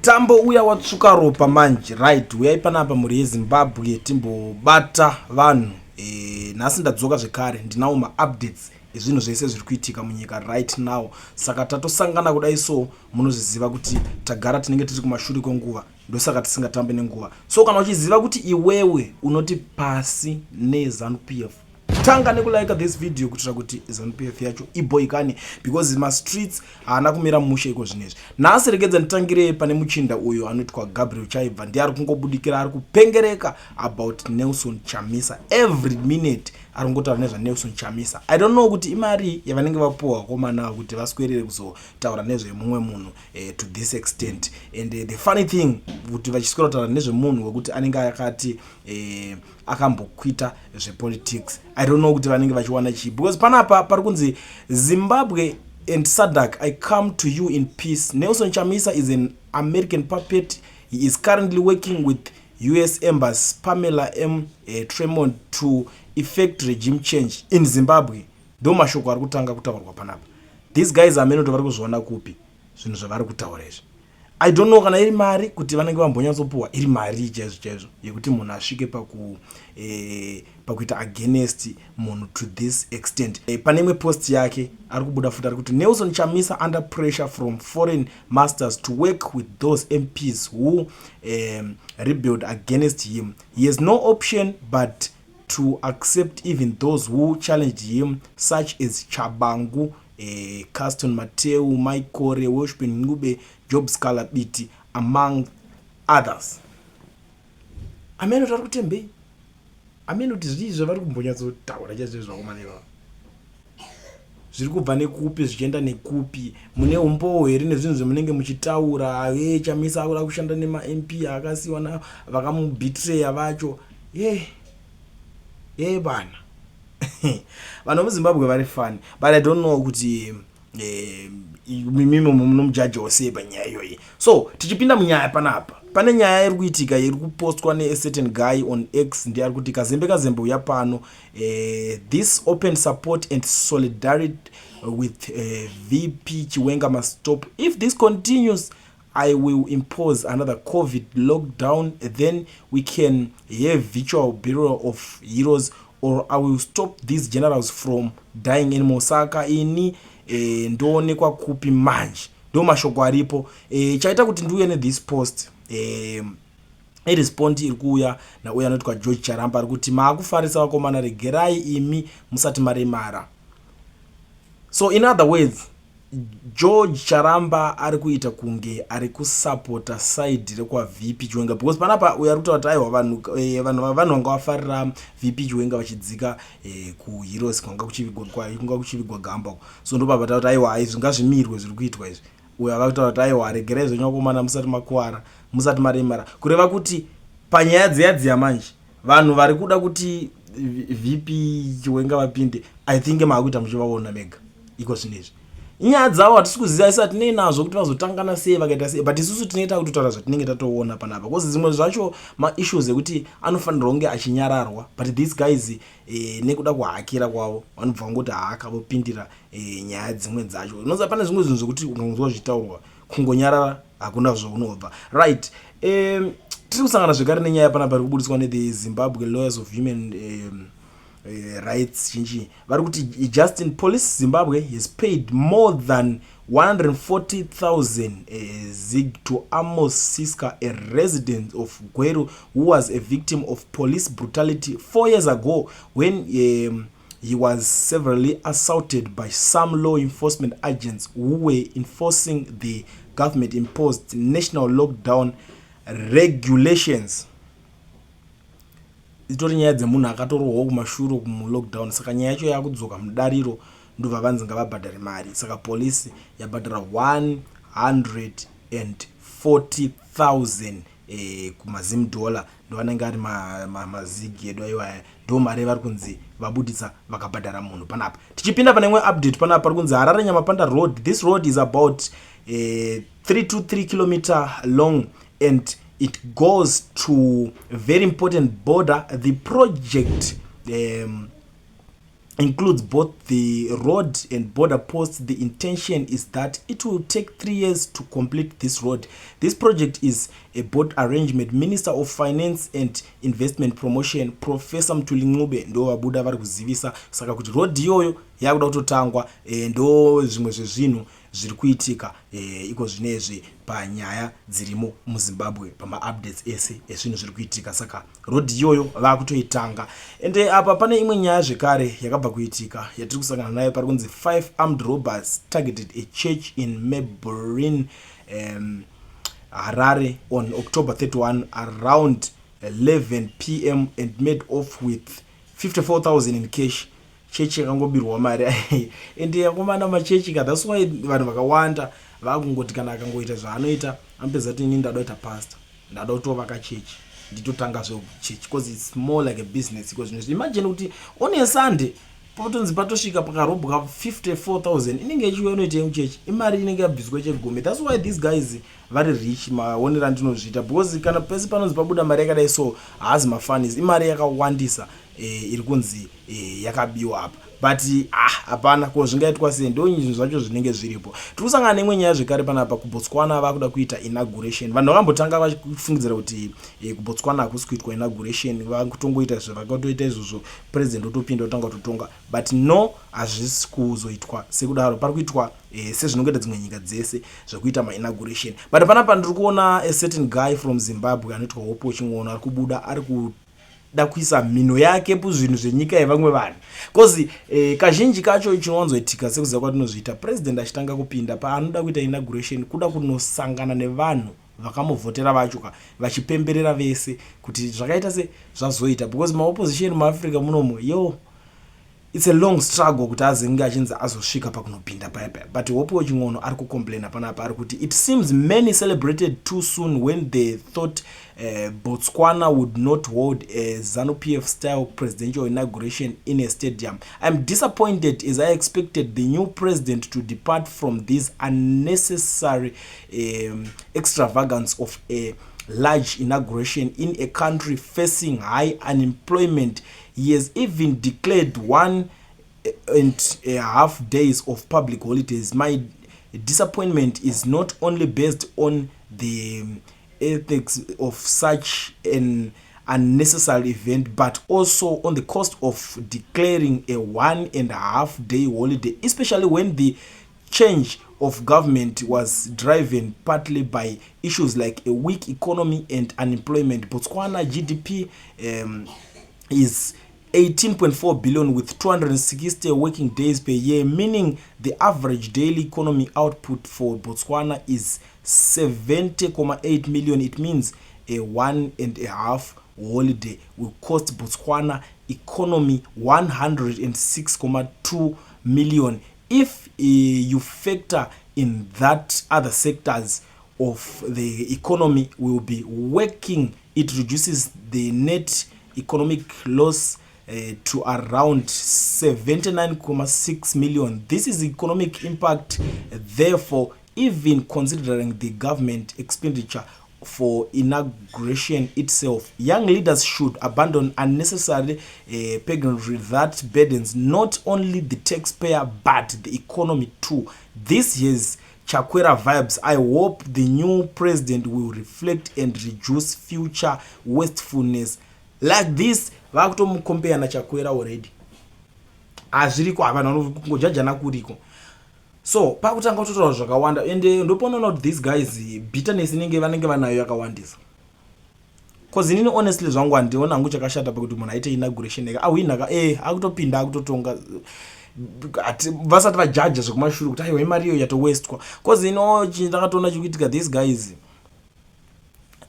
Tambo uya watsuka ropa manje, right? Uyai panapa muri yeZimbabwe timbobata vanhu. Nhasi ndadzoka zvekare ndinawo ma-updates ezvinhu zvese zviri kuitika munyika right now. Saka tatosangana kudai so munozviziva kuti tagara tinenge tiri kumashure kwenguva, ndosaka tisingatambe nenguva. So kana uchiziva kuti iwewe unoti pasi neZanupf, tanga nekulike this video kuitira kuti Zanupf yacho iboikane, because ma streets haana kumira mushe iko zvinezvi. Nhasi regedza nditangire pane muchinda uyo anoitwa Gabriel Chaibva, ndiye ari kungobudikira ari kupengereka about Nelson Chamisa. Every minute ari kungotaura nezvaNelson Chamisa. I don't know kuti imari yavanenge vapuwa komana kuti vaswerere kuzotaura nezvemumwe munhu to this extent. And the funny thing kuti vachiswera kutaura nezvemunhu wekuti anenge akati akambokwita zvepolitics. I don't know kuti vanenge vachiwana chii, because panapa pari kunzi Zimbabwe and SADC, I come to you in peace. Nelson Chamisa is an American puppet. He is currently working with US Embassy Pamela M. Tremont to effect regime change in Zimbabwe. Ndo mashoko ari kutanga kutaurwa panapa. These guys are men vari kuzviona kupi zvinhu zvavari kutaura izvi. I don't know kana iri mari kuti vanenge vambonyatsopuwa iri mari chaizvo yekuti munhu asvike pakuita against munhu to this extent. Pane imwe post yake ari kubuda futi ari kuti Nelson Chamisa under pressure from foreign masters to work with those MPs who rebelled against him. He has no option but to accept even those who challenged him, such as Chabangu, Caston Mateu, Mike Kore, Woshpen Ngube, Job Scalabiti, among others. Ameno tari kutembe. Ameno kuti zvii zvavari kumbonyatsotaura chaizvo zvakumaneva. Zviri kubva nekupi zvichienda nekupi. Mune umbowo here nezvinhu zvamunenge muchitaura. Chamisa akura kushanda nema-MP akasiwana vakamubetreya vacho. Bana. Vanhu muZimbabwe vari fani, but I don't know kuti mimi munomujaji wose panyaya iyoyi. So tichipinda munyaya panapa, pane nyaya iri kuitika iri kupostwa ne a certain guy on X, ndiye ari kuti kazembe uya pano, this open support and solidarity with VP Chiwenga must stop. If this continues, I will impose another COVID lockdown, then we can have virtual burial of heroes, or I will stop these generals from dying in Mosaka. Ini ndoonekwa kupi manje, ndo mashoko aripo. Chaita kuti ndiuye ne this post, response iri kuuya nauya anoitwa George Charamba ari kuti maakufarisa vakomana, regerai imi musati maremara. So in other words, George Charamba ari kuita kunge ari kusupporta side rekwa VP Chiwenga, because panapa uya ari kutaura kuti aiwa vanhu vanga vafarira VP Chiwenga vachidzika ku Heroes kwanga kuchivigwa gamba. So ndo baba taura kuti aiwa izvi ngazvimirwe zviri kuitwa izvi. Uya vakataura kuti aiwa regerai zvonyakomana musati makuwara, musati maremara, kureva kuti panyaya dziya manje vanhu vari kuda kuti VP Chiwenga vapinde, I think maakuita muchivaona mega iko zvinezvi. Nyaya dzavo hatisi kuziva isati tinei nazvo kuti vazotangana sei vakaita sei, but isusu tinoita kutotaura zvatinenge tatoona panapa, because dzimwe zvacho ma-issues ekuti anofanirwa kunge achinyararwa, but these guys nekuda kuhakira kwavo vanobva vangoti haakavopindira nyaya dzimwe dzacho. Unoziva pane zvimwe zvinhu zvokuti unonzwa zvitaurwa kungonyarara hakuna zvaunobva, right? Tiri kusangana zvekare nenyaya panapa iri kubudiswa ne-the Zimbabwe Lawyers of Human Rights chinji vari kuti Justin Police Zimbabwe has paid more than 140,000 zig to Amos Siska, a resident of Gweru who was a victim of police brutality 4 years ago when he was severely assaulted by some law enforcement agents who were enforcing the government imposed national lockdown regulations. Itori nyaya dzemunhu akatorohwa kumashure kumu-lockdown, saka nyaya yacho yakudzoka mudariro ndobva vanzi ngavabhadhare mari. Saka polisi yabhadhara 140,000 kumazimudhola, ndovanenge ari mazigi edu aiwaya, ndo mari vari kunzi vabudisa vakabhadhara munhu panapa. Tichipinda pane imwe update panapa pari kunzi Harare Nyamapanda road. This road is about 323 km long and it goes to a very important border. The project includes both the road and border posts. The intention is that it will take 3 years to complete this road. This project is a board arrangement. Minister of Finance and Investment Promotion Professor Mtulingube ndo wabuda vari kuzivisa saka kuti road iyoyo yakuda kutotangwa ndo zvimwe zvezvinhu zviri kuitika iko zvinezvi panyaya dzirimo muZimbabwe pama-updates ese ezvinhu zviri kuitika. Saka road iyoyo vakutoitanga. Ende apa pane imwe nyaya zvekare yakabva kuitika yatiri kusangana nayo pari kunzi 5 armed robbers targeted a church in Melbourne, Harare on October 31 around 11 p.m. and made off with 54,000 in cash. Chechi yakangobirwa mari ende yakomana machechi ka. That's why vanhu vakawanda vakungoti kana akangoita zvaanoita anopedza kuti ndada kuita pastor, ndada kutovaka chechi, nditotanga zvechechi, because it's more like a business. Because imagine kuti on a Sunday patonzi patosvika pakarobwa 54,000 inenge ichiuya unoita muchechi, imari inenge yabviswa chegumi. That's why these guys vari rich maonera ndinozviita, because kana pese panonzi pabuda mari yakadai so haazi mafanis, imari yakawandisa iri kunzi yakabiwa apa. But hapana ko zvingaitwa sei, ndo zvinhu zvacho zvinenge zviripo. Tiri kusangana neimwe nyaya zvekare panapa kuBotswana vakuda kuita inauguration. Vanhu vakambotanga vachifungidzira kuti kuBotswana hakusi kuitwa inauguration, vakutongoita zvavakatoita izvozvo, president otopinda otanga kutotonga. But no, hazvisi kuzoitwa sekudaro, pari kuitwa sezvinongoita dzimwe nyika dzese zvekuita ma-inauguration. But panapa ndiri kuona a certain guy from Zimbabwe anoitwa Hope Chingona ari kubuda ari kuda kuisa mhino yake puzvinhu zvenyika yevamwe vanhu. Because kazhinji kacho chinowanzoitika sekuziva kwatinozviita, president achitanga kupinda paanoda kuita inauguration kuda kunosangana nevanhu vakamovhotera vacho vachipemberera vese kuti zvakaita se zvazoita. Because maopposition muAfrica munomo it's a long struggle kuti azenge achinzi azosvika pakunopinda paya. But Hope Chingona ari kucomplaina panapa ari kuti it seems many celebrated too soon when they thought Botswana would not hold a Zanupf style presidential inauguration in a stadium. I'm disappointed as I expected the new president to depart from this unnecessary extravagance of a large inauguration in a country facing high unemployment. He has even declared 1.5 days of public holidays. My disappointment is not only based on the ethics of such an unnecessary event, but also on the cost of declaring a 1.5 day holiday, especially when the change of government was driven partly by issues like a weak economy and unemployment. Botswana GDP is 18.4 billion with 260 working days per year, meaning the average daily economy output for Botswana is 70.8 million. It means a 1.5 holiday will cost Botswana economy 106.2 million. If you factor in that other sectors of the economy will be working, it reduces the net economic loss to around 79.6 million. This is economic impact. Therefore, even considering the government expenditure for inauguration itself, young leaders should abandon unnecessary pageantry that burdens not only the taxpayer but the economy too. This is Chakwera vibes. I hope the new president will reflect and reduce future wastefulness like this. Vakutomucompare na Chakwera already. Azviriko avana vanongojajana kuriko. So pakutanga kutotaura zvakawanda ende ndoponaona kuti these guys bitterness inenge vanenge vanayo yakawandisa. Cause inini honestly zvangu handiona hangu chakashata pakuti munhu aite inauguration yake awinaka akutopinda akutotonga vasati vajaja zvekumashuru kuti aiwa imari iyo yatowestwa. Cause ndakatoona chikuitika these guys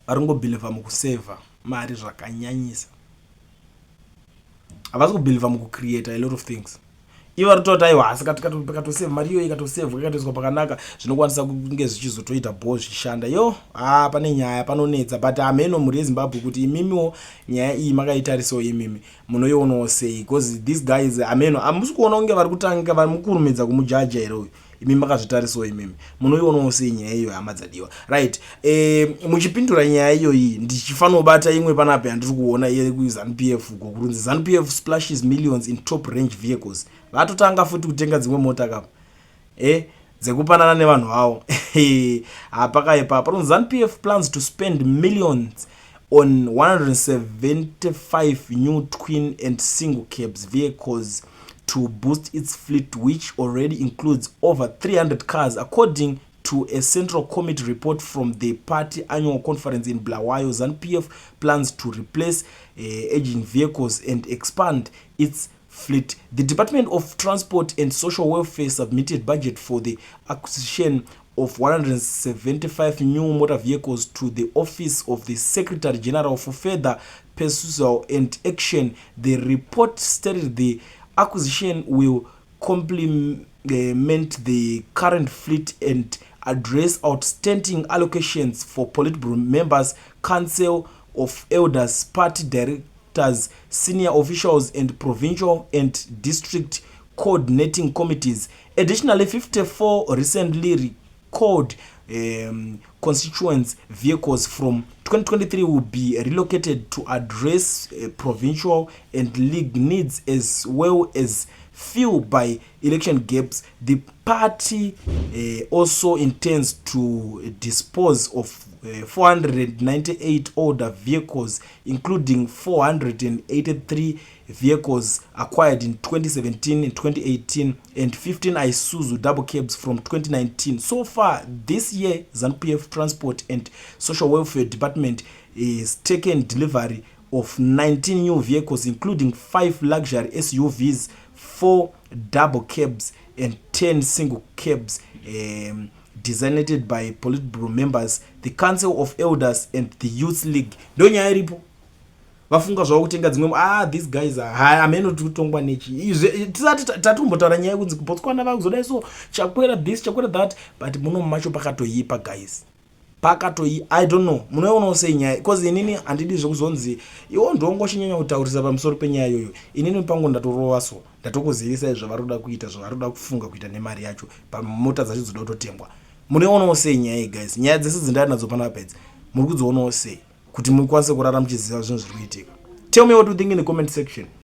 varingobhiliva mukuseva mari zvakanyanyisa, havasi kubhiliva mukucreate a lot of things. Iva rototi aiwa asi katoseva mari iyo ikatosevwa ikatoiswa pakanaka zvinokwanisa kunge zvichizotoita bho zvishanda. Pane nyaya panonetsa, but ameno muri yeZimbabwe kuti imimiwo nyaya iyi makaitarisawo imimi munoionawo sei? Because these guys ameno hamusi kuona kunge vari kutanga vari mukurumidza kumujaja here uyu. imi makazvitarisawo imimi munoionawo sei nyaya iyo hama dzadiwa right. Muchipindura nyaya iyoyi ndichifanira kubata imwe panapo yandiri kuona iri kuZanupf gokurunzi Zanupf splashes millions in top range vehicles. Vatotanga futi kutenga dzimwe mota kapa dzekupanana nevanhu vavo apakaipa paronzi Zanupf plans to spend millions on 175 new twin and single cabs vehicles to boost its fleet, which already includes over 300 cars, according to a Central Committee report from the party annual conference in Bulawayo. Zanupf plans to replace aging vehicles and expand its fleet. The Department of Transport and Social Welfare submitted budget for the acquisition of 175 new motor vehicles to the Office of the Secretary General for further perusal and action. The report stated the acquisition will complement the current fleet and address outstanding allocations for Politburo members, Council of Elders, party directors, senior officials, and provincial and district coordinating committees. Additionally, 54 recently recalled constituents vehicles from 2023 will be relocated to address provincial and league needs as well as fill by election gaps. The party also intends to dispose of 498 older vehicles, including 483 vehicles acquired in 2017 and 2018 and 15 Isuzu double cabs from 2019. So far this year, Zanupf Transport and Social Welfare Department is taken delivery of 19 new vehicles, including 5 luxury SUVs, 4 double cabs, and 10 single cabs designated by Politburo members, the Council of Elders, and the Youth League. Don't you hear? Vafunga zvavo kutenga dzimwe these guys ameno tikutongwa nechi tisati tatombotaura nyaya kunzi Botswana vakuzodai so chakwera this chakwera that, but muno macho pakatoipa guys, pakatoi I don't know munoona sei nyaya, because inini handidi zvekuzonzi iwo ndongoshinyanya kutaurisa pamusoro penyaya iyoyo. Inini pangu ndatorova so ndatokuzivisa zvavari kuda kuita, zvavari kuda kufunga kuita nemari yacho pamota dzacho dzoda kutotengwa. Munoona sei nyaya guys, nyaya dzese dzindari nadzo panapa idzi muri kudzionawo sei kuti mukwanise kurara muchiziva zvinhu zviri kuitika? Tell me what you think in the comment section.